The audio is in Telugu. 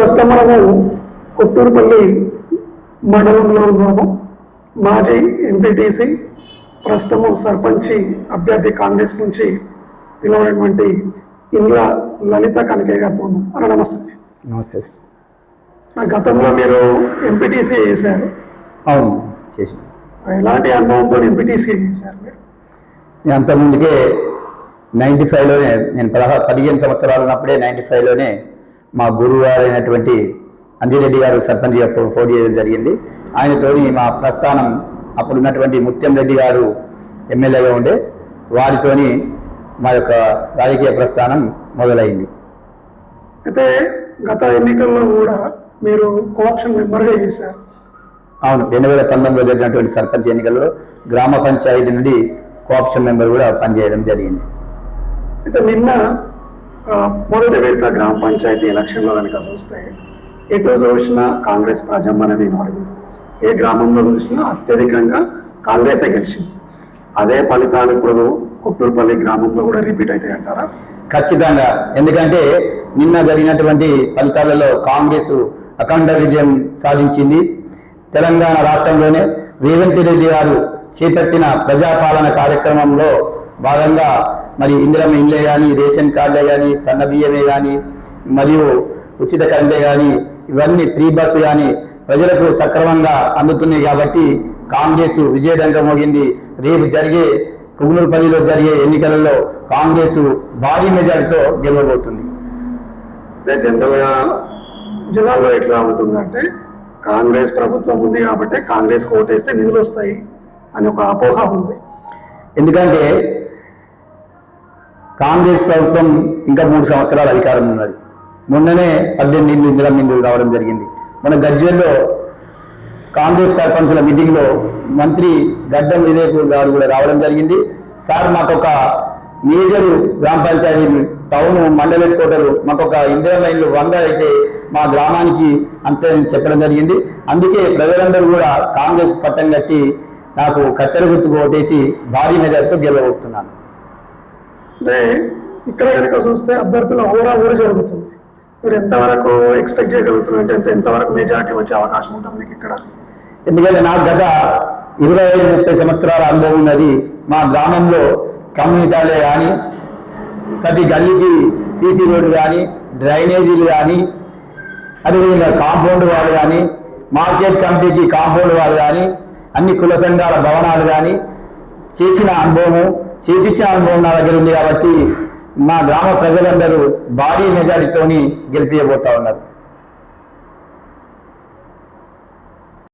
ప్రస్తుతం మనము కొత్తూరుపల్లి మండలంలో ఉన్నాము. మాజీ ఎంపీటీసీ ప్రస్తుతము సర్పంచి అభ్యర్థి కాంగ్రెస్ నుంచి పిలువైనటువంటి ఇంద్ర లలిత కనకయ్య గారితో ఉన్నాం. అన్న నమస్తే. నమస్తే. గతంలో మీరు ఎంపీటీసీ చేశారు. అవును, చేసి. ఎలాంటి అనుభవంతో ఎంపీటీసీ చేశారు మీరు? నేను అంతకుముందుకే 95లోనే, నేను 15 సంవత్సరాలు ఉన్నప్పుడే 95లోనే మా గురువు గారైనటువంటి అంజిరెడ్డి గారు సర్పంచ్గా పోటీ చేయడం జరిగింది. ఆయనతోని మా ప్రస్థానం అప్పుడున్నటువంటి ముత్యం రెడ్డి గారు ఎమ్మెల్యేగా ఉండే వారితోని మా యొక్క రాజకీయ ప్రస్థానం మొదలైంది. అయితే గత ఎన్నికల్లో కూడా మీరు కోఆప్షన్ మెంబర్గా చేశారు. అవును, 2019లో జరిగినటువంటి సర్పంచ్ ఎన్నికల్లో గ్రామ పంచాయతీ నుండి కోఆప్షన్ మెంబర్ కూడా పనిచేయడం జరిగింది. అయితే నిన్న మొదటి విడత గ్రామ పంచాయతీ ఎలక్షన్లో కనుక చూస్తే ఎటు చూసినా కాంగ్రెస్ ప్రాజమ్మని వినబడింది. ఏ గ్రామంలో చూసినా అత్యధికంగా కాంగ్రెసే గెలిచింది. అదే ఫలితాలు ఇప్పుడు కొత్తూరుపల్లి గ్రామంలో కూడా రిపీట్ అవుతాయి అంటారా? ఖచ్చితంగా. ఎందుకంటే నిన్న జరిగినటువంటి ఫలితాలలో కాంగ్రెస్ అఖండ విజయం సాధించింది. తెలంగాణ రాష్ట్రంలోనే రేవంత్ రెడ్డి గారు చేపట్టిన ప్రజాపాలన కార్యక్రమంలో భాగంగా మరి ఇందిరమ్మ ఇండ్లే కానీ, రేషన్ కార్డులే కానీ, సన్న బియ్యమే కానీ, మరియు ఉచిత కరెంటే కానీ, ఇవన్నీ ఫ్రీ బస్సు కానీ ప్రజలకు సక్రమంగా అందుతున్నాయి. కాబట్టి కాంగ్రెస్ విజయడంగా మోగింది. రేపు జరిగే కుగునూరుపల్లిలో జరిగే ఎన్నికలలో కాంగ్రెస్ భారీ మెజారిటీతో గెలవబోతుంది. జనరల్గా జిల్లాలో ఎట్లా ఉంటుందంటే కాంగ్రెస్ ప్రభుత్వం ఉంది కాబట్టి కాంగ్రెస్ ఓటేస్తే నిధులు వస్తాయి అని ఒక అపోహ ఉంది. ఎందుకంటే కాంగ్రెస్ ప్రభుత్వం ఇంకా 3 సంవత్సరాల అధికారం ఉన్నది. మొన్ననే 18 ఇందిరమ్మ ఇండ్లు రావడం జరిగింది. మన గజ్వేల్లో కాంగ్రెస్ సర్పంచుల మీటింగ్లో మంత్రి గడ్డం వివేక్ గారు కూడా రావడం జరిగింది. సార్, మాకు ఒక మేజర్ గ్రామ పంచాయతీ టౌన్ మండల హెడ్ క్వార్టర్ మాకు ఒక ఇందిరమ్మ ఇండ్లు 100 అయితే మా గ్రామానికి అంతే చెప్పడం జరిగింది. అందుకే ప్రజలందరూ కూడా కాంగ్రెస్ పట్టం కట్టి నాకు కత్తెర గుర్తుకు ఓటేసి భారీ మెజార్టీతో గెలవబోతున్నాను. అంటే ఇక్కడ కనుక చూస్తే అభ్యర్థుల ఓరా జరుగుతుంది. మీరు ఎంతవరకు ఎక్స్పెక్ట్ చేయగలుగుతున్నారు? అంటే ఎంతవరకు మెజారిటీ వచ్చే అవకాశం ఉంటుంది మీకు ఇక్కడ? ఎందుకంటే నాకు గత 25-30 సంవత్సరాల అనుభవం ఉన్నది. మా గ్రామంలో కమ్యూనిటీలే కానీ, ప్రతి గల్లీకి సీసీ రోడ్డు కానీ, డ్రైనేజీలు కానీ, అదేవిధంగా కాంపౌండ్ వాళ్ళు కానీ, మార్కెట్ కమిటీకి కాంపౌండ్ వాళ్ళు కానీ, అన్ని కుల సంఘాల భవనాలు కానీ చేసిన అనుభవము, చేపించిన అనుభవం నా దగ్గర ఉంది. కాబట్టి మా గ్రామ ప్రజలందరూ భారీ మెజారిటీతోని గెలిపియబోతా ఉన్నారు.